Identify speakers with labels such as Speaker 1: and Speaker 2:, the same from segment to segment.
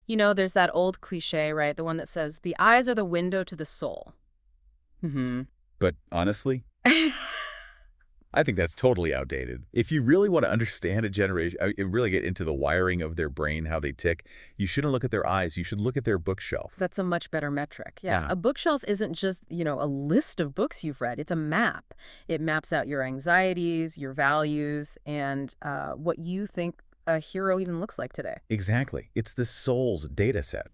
Speaker 1: You know, there's that old cliche, right? The one that says, the eyes are the window to the soul. Mm-hmm.
Speaker 2: But honestly, I think that's totally outdated. If you really want to understand a generation, really get into the wiring of their brain, how they tick, you shouldn't look at their eyes. You should look at their bookshelf.
Speaker 1: That's a much better metric. Yeah. A bookshelf isn't just, a list of books you've read. It's a map. It maps out your anxieties, your values, and what you think a hero even looks like today.
Speaker 2: Exactly. It's the soul's data set.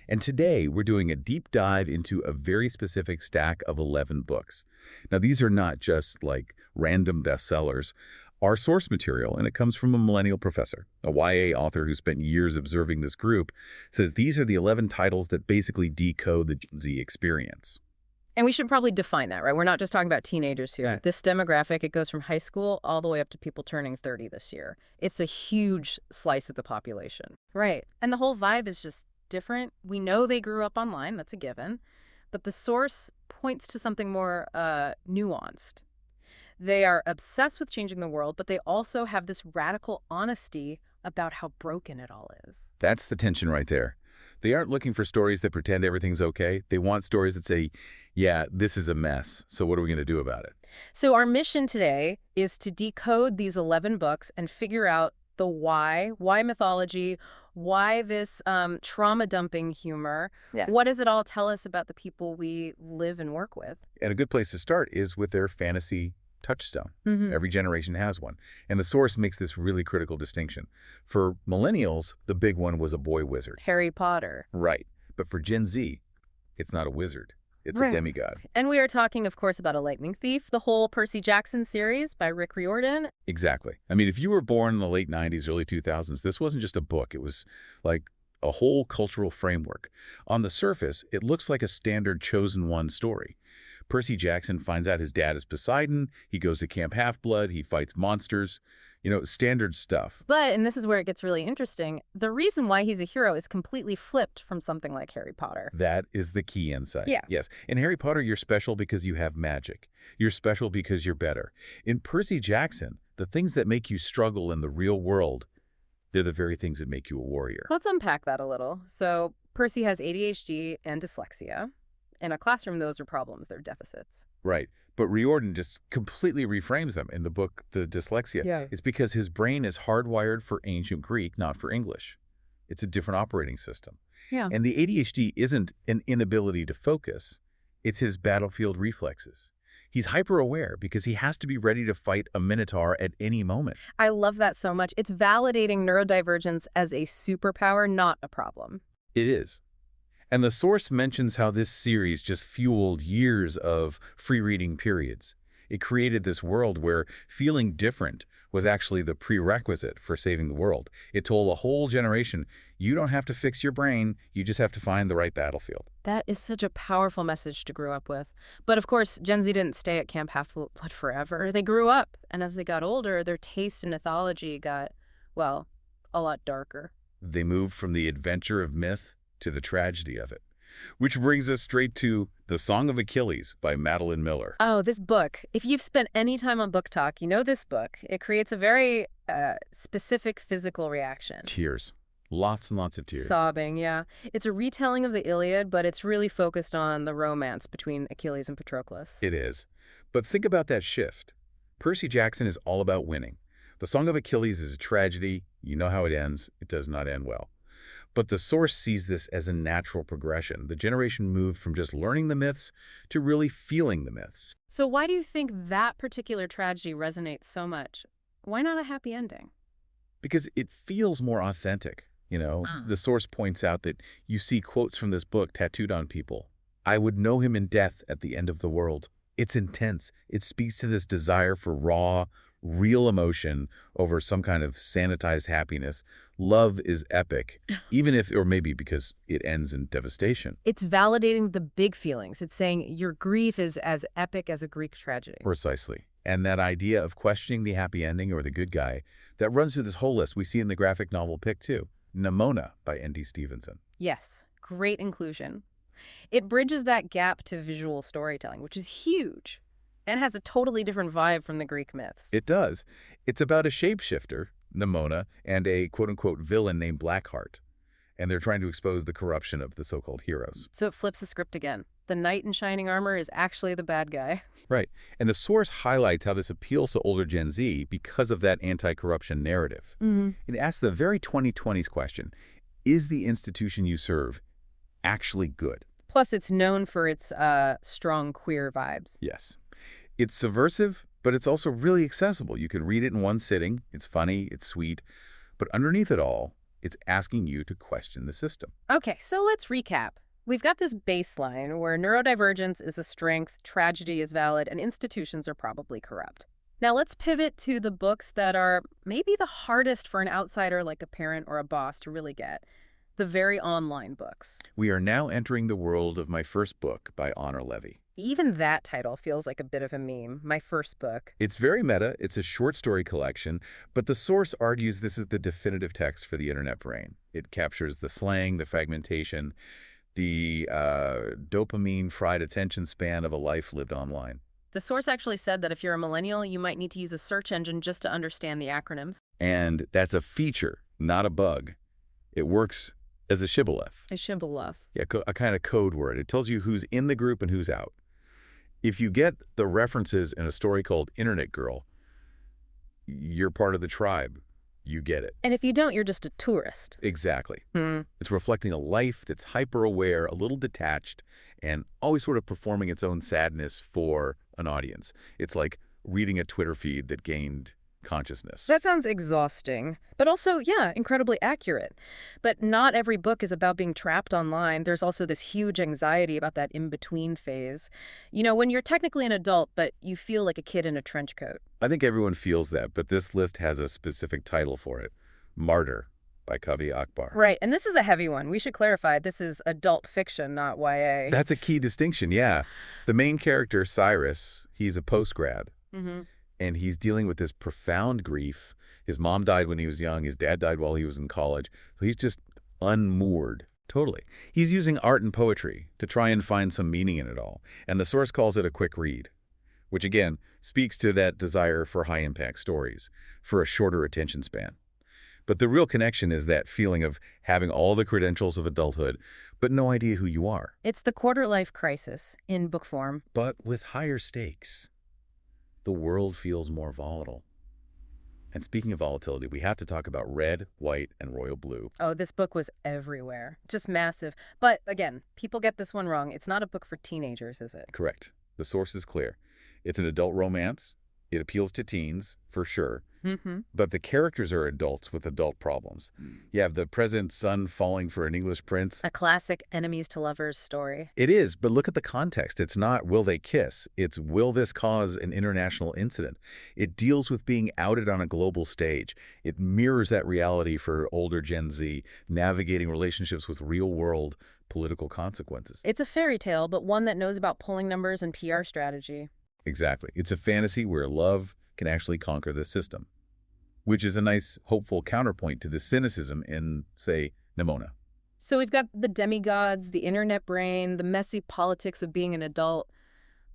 Speaker 2: And today, we're doing a deep dive into a very specific stack of 11 books. Now, these are not just like random bestsellers. Our source material, and it comes from a millennial professor, a YA author who spent years observing this group, says these are the 11 titles that basically decode the Gen Z experience.
Speaker 1: And we should probably define that, right? We're not just talking about teenagers here. This demographic, it goes from high school all the way up to people turning 30 this year. It's a huge slice of the population. Right. And the whole vibe is just different. We know they grew up online, that's a given, but the source points to something more nuanced. They are obsessed with changing the world, but they also have this radical honesty about how broken it all is.
Speaker 2: That's the tension right there. They aren't looking for stories that pretend everything's okay. They want stories that say, yeah, this is a mess, so what are we going to do about it?
Speaker 1: So our mission today is to decode these 11 books and figure out the why mythology, why this trauma-dumping humor. Yeah. What does it all tell us about the people we live and work with?
Speaker 2: And a good place to start is with their fantasy touchstone. Every generation has one. And the source makes this really critical distinction. For millennials, the big one was a boy wizard.
Speaker 1: Harry Potter.
Speaker 2: Right. But for Gen Z, it's not a wizard. It's a demigod.
Speaker 1: And we are talking, of course, about A Lightning Thief, the whole Percy Jackson series by Rick Riordan.
Speaker 2: Exactly. I mean, if you were born in the late 90s, early 2000s, this wasn't just a book. It was like a whole cultural framework. On the surface, it looks like a standard chosen one story. Percy Jackson finds out his dad is Poseidon. He goes to Camp Half-Blood. He fights monsters. Standard stuff.
Speaker 1: But, and this is where it gets really interesting, the reason why he's a hero is completely flipped from something like Harry Potter.
Speaker 2: That is the key insight.
Speaker 1: Yeah.
Speaker 2: Yes. In Harry Potter, you're special because you have magic. You're special because you're better. In Percy Jackson, the things that make you struggle in the real world, they're the very things that make you a warrior.
Speaker 1: Let's unpack that a little. So Percy has ADHD and dyslexia. In a classroom, those are problems. They're deficits.
Speaker 2: Right. But Riordan just completely reframes them in the book, The Dyslexia.
Speaker 1: Yeah.
Speaker 2: It's because his brain is hardwired for ancient Greek, not for English. It's a different operating system.
Speaker 1: Yeah.
Speaker 2: And the ADHD isn't an inability to focus. It's his battlefield reflexes. He's hyper-aware because he has to be ready to fight a minotaur at any moment.
Speaker 1: I love that so much. It's validating neurodivergence as a superpower, not a problem.
Speaker 2: It is. And the source mentions how this series just fueled years of free reading periods. It created this world where feeling different was actually the prerequisite for saving the world. It told a whole generation, you don't have to fix your brain, you just have to find the right battlefield.
Speaker 1: That is such a powerful message to grow up with. But of course, Gen Z didn't stay at Camp Half-Blood forever. They grew up, and as they got older, their taste in mythology got, well, a lot darker.
Speaker 2: They moved from the adventure of myth to the tragedy of it. Which brings us straight to The Song of Achilles by Madeline Miller.
Speaker 1: Oh, this book. If you've spent any time on Book Talk, you know this book. It creates a very specific physical reaction.
Speaker 2: Tears. Lots and lots of tears.
Speaker 1: Sobbing, yeah. It's a retelling of the Iliad, but it's really focused on the romance between Achilles and Patroclus.
Speaker 2: It is. But think about that shift. Percy Jackson is all about winning. The Song of Achilles is a tragedy. You know how it ends. It does not end well. But the source sees this as a natural progression. The generation moved from just learning the myths to really feeling the myths.
Speaker 1: So why do you think that particular tragedy resonates so much? Why not a happy ending?
Speaker 2: Because it feels more authentic. The source points out that you see quotes from this book tattooed on people. I would know him in death at the end of the world. It's intense. It speaks to this desire for raw, real emotion over some kind of sanitized happiness. Love is epic, even if, or maybe because it ends in devastation.
Speaker 1: It's validating the big feelings. It's saying your grief is as epic as a Greek tragedy.
Speaker 2: Precisely. And that idea of questioning the happy ending or the good guy, that runs through this whole list. We see in the graphic novel Pick 2, Nimona by N.D. Stevenson.
Speaker 1: Yes, great inclusion. It bridges that gap to visual storytelling, which is huge. And has a totally different vibe from the Greek myths.
Speaker 2: It does. It's about a shapeshifter, Nimona, and a quote-unquote villain named Blackheart. and they're trying to expose the corruption of the so-called heroes.
Speaker 1: So it flips the script again. The knight in shining armor is actually the bad guy.
Speaker 2: Right. And the source highlights how this appeals to older Gen Z because of that anti-corruption narrative. It asks the very 2020s question, is the institution you serve actually good?
Speaker 1: Plus, it's known for its strong queer vibes.
Speaker 2: Yes. It's subversive, but it's also really accessible. You can read it in one sitting. It's funny, it's sweet. But underneath it all, it's asking you to question the system.
Speaker 1: Okay, so let's recap. We've got this baseline where neurodivergence is a strength, tragedy is valid, and institutions are probably corrupt. Now let's pivot to the books that are maybe the hardest for an outsider like a parent or a boss to really get. The very online books.
Speaker 2: We are now entering the world of my first book by Honor Levy.
Speaker 1: Even that title feels like a bit of a meme, my first book.
Speaker 2: It's very meta. It's a short story collection, but the source argues this is the definitive text for the internet brain. It captures the slang, the fragmentation, the dopamine-fried attention span of a life lived online.
Speaker 1: The source actually said that if you're a millennial, you might need to use a search engine just to understand the acronyms.
Speaker 2: And that's a feature, not a bug. It works as a shibboleth.
Speaker 1: A shibboleth.
Speaker 2: Yeah, a kind of code word. It tells you who's in the group and who's out. If you get the references in a story called Internet Girl, you're part of the tribe. You get it.
Speaker 1: And if you don't, you're just a tourist.
Speaker 2: Exactly. It's reflecting a life that's hyper-aware, a little detached, and always sort of performing its own sadness for an audience. It's like reading a Twitter feed that gained consciousness.
Speaker 1: That sounds exhausting, but also, yeah, incredibly accurate. But not every book is about being trapped online. There's also this huge anxiety about that in-between phase. You know, when you're technically an adult, but you feel like a kid in a trench coat.
Speaker 2: I think everyone feels that, but this list has a specific title for it. Martyr by Kavi Akbar.
Speaker 1: Right, and this is a heavy one. We should clarify, this is adult fiction, not YA.
Speaker 2: That's a key distinction, yeah. The main character, Cyrus, he's a post-grad. And he's dealing with this profound grief. His mom died when he was young. His dad died while he was in college. So he's just unmoored, totally. He's using art and poetry to try and find some meaning in it all. And the source calls it a quick read, which again speaks to that desire for high-impact stories, for a shorter attention span. But the real connection is that feeling of having all the credentials of adulthood, but no idea who you are.
Speaker 1: It's the quarter-life crisis in book form.
Speaker 2: But with higher stakes. The world feels more volatile. And speaking of volatility, we have to talk about red, white, and royal blue.
Speaker 1: Oh, this book was everywhere. Just massive. But again, people get this one wrong. It's not a book for teenagers, is it?
Speaker 2: Correct. The source is clear. It's an adult romance. It appeals to teens, for sure. But the characters are adults with adult problems. You have the president's son falling for an English prince.
Speaker 1: A classic enemies to lovers story.
Speaker 2: It is, but look at the context. It's not will they kiss. It's will this cause an international incident. It deals with being outed on a global stage. It mirrors that reality for older Gen Z, navigating relationships with real-world political consequences.
Speaker 1: It's a fairy tale, but one that knows about polling numbers and PR strategy.
Speaker 2: Exactly. It's a fantasy where love can actually conquer the system, which is a nice, hopeful counterpoint to the cynicism in, say, Nimona.
Speaker 1: So we've got the demigods, the internet brain, the messy politics of being an adult.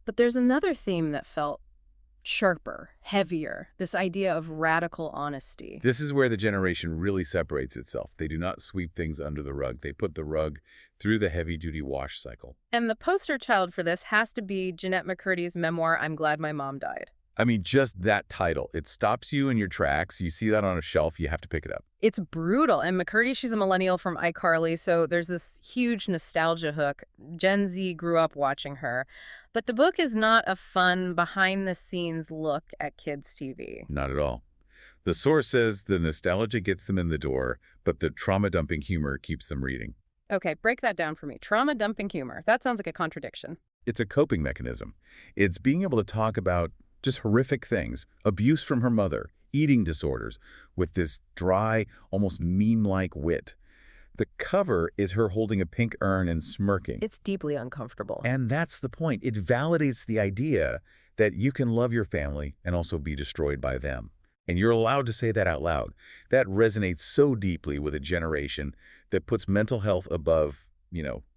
Speaker 1: But there's another theme that felt sharper, heavier, this idea of radical honesty.
Speaker 2: This is where the generation really separates itself. They do not sweep things under the rug. They put the rug through the heavy-duty wash cycle.
Speaker 1: And the poster child for this has to be Jeanette McCurdy's memoir, I'm Glad My Mom Died.
Speaker 2: I mean, just that title. It stops you in your tracks. You see that on a shelf, you have to pick it up.
Speaker 1: It's brutal. And McCurdy, she's a millennial from iCarly, so there's this huge nostalgia hook. Gen Z grew up watching her. But the book is not a fun, behind-the-scenes look at kids' TV.
Speaker 2: Not at all. The source says the nostalgia gets them in the door, but the trauma-dumping humor keeps them reading.
Speaker 1: Okay, break that down for me. Trauma-dumping humor. That sounds like a contradiction.
Speaker 2: It's a coping mechanism. It's being able to talk about just horrific things, abuse from her mother, eating disorders, with this dry, almost meme-like wit. The cover is her holding a pink urn and smirking.
Speaker 1: It's deeply uncomfortable.
Speaker 2: And that's the point. It validates the idea that you can love your family and also be destroyed by them. And you're allowed to say that out loud. That resonates so deeply with a generation that puts mental health above,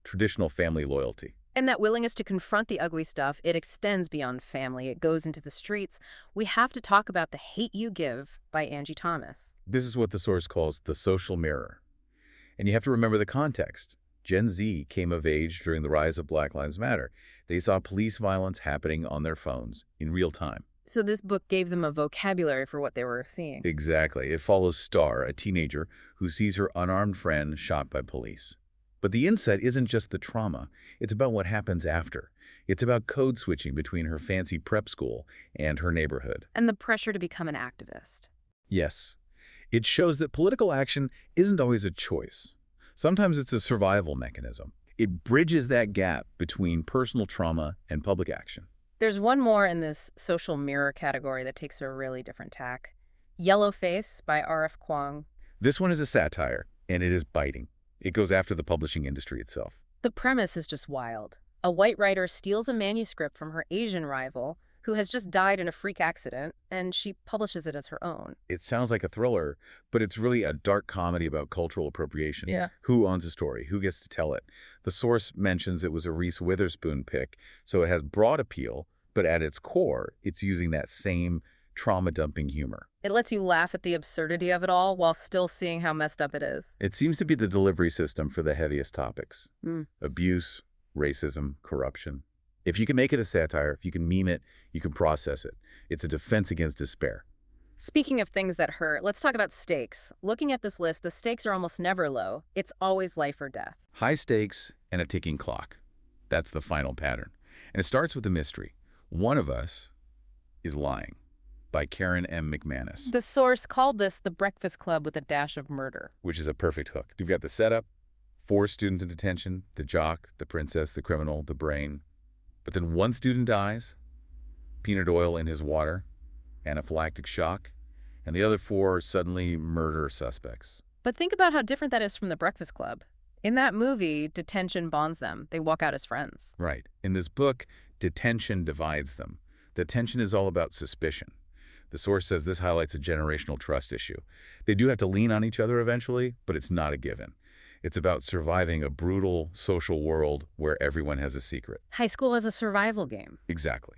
Speaker 2: traditional family loyalty.
Speaker 1: And that willingness to confront the ugly stuff, it extends beyond family. It goes into the streets. We have to talk about The Hate U Give by Angie Thomas.
Speaker 2: This is what the source calls the social mirror. And you have to remember the context. Gen Z came of age during the rise of Black Lives Matter. They saw police violence happening on their phones in real time.
Speaker 1: So this book gave them a vocabulary for what they were seeing.
Speaker 2: Exactly. It follows Star, a teenager who sees her unarmed friend shot by police. But the insight isn't just the trauma. It's about what happens after. It's about code switching between her fancy prep school and her neighborhood.
Speaker 1: And the pressure to become an activist.
Speaker 2: Yes. It shows that political action isn't always a choice. Sometimes it's a survival mechanism. It bridges that gap between personal trauma and public action.
Speaker 1: There's one more in this social mirror category that takes a really different tack. Yellow Face by R.F. Kuang.
Speaker 2: This one is a satire, and it is biting. It goes after the publishing industry itself.
Speaker 1: The premise is just wild. A white writer steals a manuscript from her Asian rival, who has just died in a freak accident, and she publishes it as her own.
Speaker 2: It sounds like a thriller, but it's really a dark comedy about cultural appropriation.
Speaker 1: Yeah.
Speaker 2: Who owns a story? Who gets to tell it? The source mentions it was a Reese Witherspoon pick, so it has broad appeal, but at its core, it's using that same trauma-dumping humor.
Speaker 1: It lets you laugh at the absurdity of it all while still seeing how messed up it is.
Speaker 2: It seems to be the delivery system for the heaviest topics. Abuse, racism, corruption. If you can make it a satire, if you can meme it, you can process it. It's a defense against despair.
Speaker 1: Speaking of things that hurt, let's talk about stakes. Looking at this list, the stakes are almost never low. It's always life or death.
Speaker 2: High stakes and a ticking clock. That's the final pattern. And it starts with a mystery. One of Us is Lying by Karen M. McManus.
Speaker 1: The source called this the Breakfast Club with a dash of murder.
Speaker 2: Which is a perfect hook. You've got the setup, 4 students in detention, the jock, the princess, the criminal, the brain. But then one student dies, peanut oil in his water, anaphylactic shock, and the other 4 are suddenly murder suspects.
Speaker 1: But think about how different that is from the Breakfast Club. In that movie, detention bonds them. They walk out as friends.
Speaker 2: Right. In this book, detention divides them. The tension is all about suspicion. The source says this highlights a generational trust issue. They do have to lean on each other eventually, but it's not a given. It's about surviving a brutal social world where everyone has a secret.
Speaker 1: High school is a survival game.
Speaker 2: Exactly.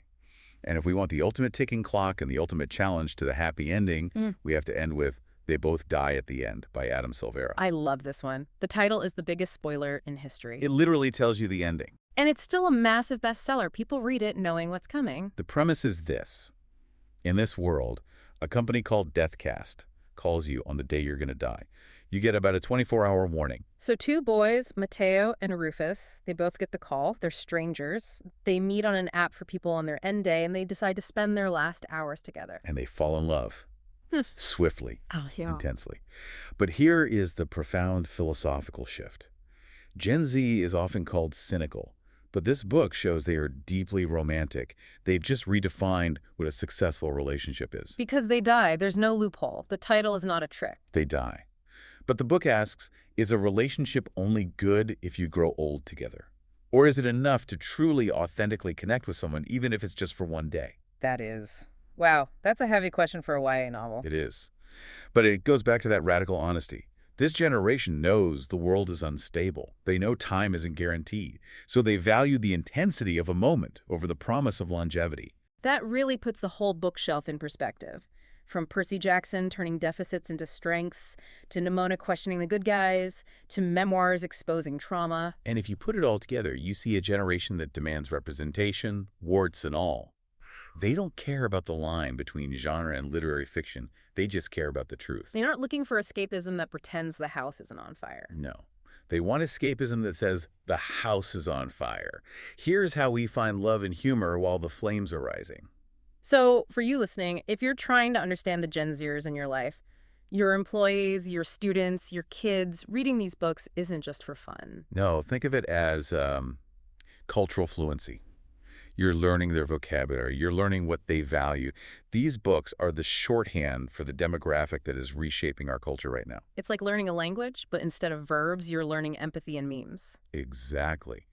Speaker 2: And if we want the ultimate ticking clock and the ultimate challenge to the happy ending, we have to end with They Both Die at the End by Adam Silvera.
Speaker 1: I love this one. The title is the biggest spoiler in history.
Speaker 2: It literally tells you the ending.
Speaker 1: And it's still a massive bestseller. People read it knowing what's coming.
Speaker 2: The premise is this. In this world, a company called Deathcast calls you on the day you're going to die. You get about a 24-hour warning.
Speaker 1: So 2 boys, Mateo and Rufus, they both get the call. They're strangers. They meet on an app for people on their end day, and they decide to spend their last hours together.
Speaker 2: And they fall in love. Swiftly,
Speaker 1: yeah.
Speaker 2: intensely. But here is the profound philosophical shift. Gen Z is often called cynical, but this book shows they are deeply romantic. They've just redefined what a successful relationship is.
Speaker 1: Because they die. There's no loophole. The title is not a trick.
Speaker 2: They die. But the book asks, is a relationship only good if you grow old together? Or is it enough to truly, authentically connect with someone, even if it's just for one day?
Speaker 1: That is. Wow, that's a heavy question for a YA novel.
Speaker 2: It is. But it goes back to that radical honesty. This generation knows the world is unstable. They know time isn't guaranteed. So they value the intensity of a moment over the promise of longevity.
Speaker 1: That really puts the whole bookshelf in perspective. From Percy Jackson turning deficits into strengths, to Nimona questioning the good guys, to memoirs exposing trauma.
Speaker 2: And if you put it all together, you see a generation that demands representation, warts and all. They don't care about the line between genre and literary fiction. They just care about the truth.
Speaker 1: They aren't looking for escapism that pretends the house isn't on fire.
Speaker 2: No. They want escapism that says the house is on fire. Here's how we find love and humor while the flames are rising.
Speaker 1: So, for you listening, if you're trying to understand the Gen Zers in your life, your employees, your students, your kids, reading these books isn't just for fun.
Speaker 2: No, think of it as cultural fluency. You're learning their vocabulary. You're learning what they value. These books are the shorthand for the demographic that is reshaping our culture right now.
Speaker 1: It's like learning a language, but instead of verbs, you're learning empathy and memes.
Speaker 2: Exactly.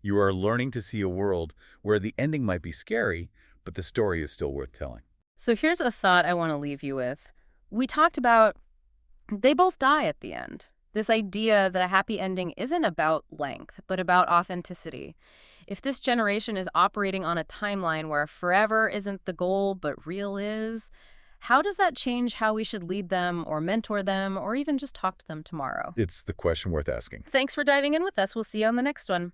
Speaker 2: You are learning to see a world where the ending might be scary, but the story is still worth telling.
Speaker 1: So here's a thought I want to leave you with. We talked about they both die at the end. This idea that a happy ending isn't about length, but about authenticity. If this generation is operating on a timeline where forever isn't the goal, but real is, How does that change how we should lead them or mentor them or even just talk to them tomorrow?
Speaker 2: It's the question worth asking.
Speaker 1: Thanks for diving in with us. We'll see you on the next one.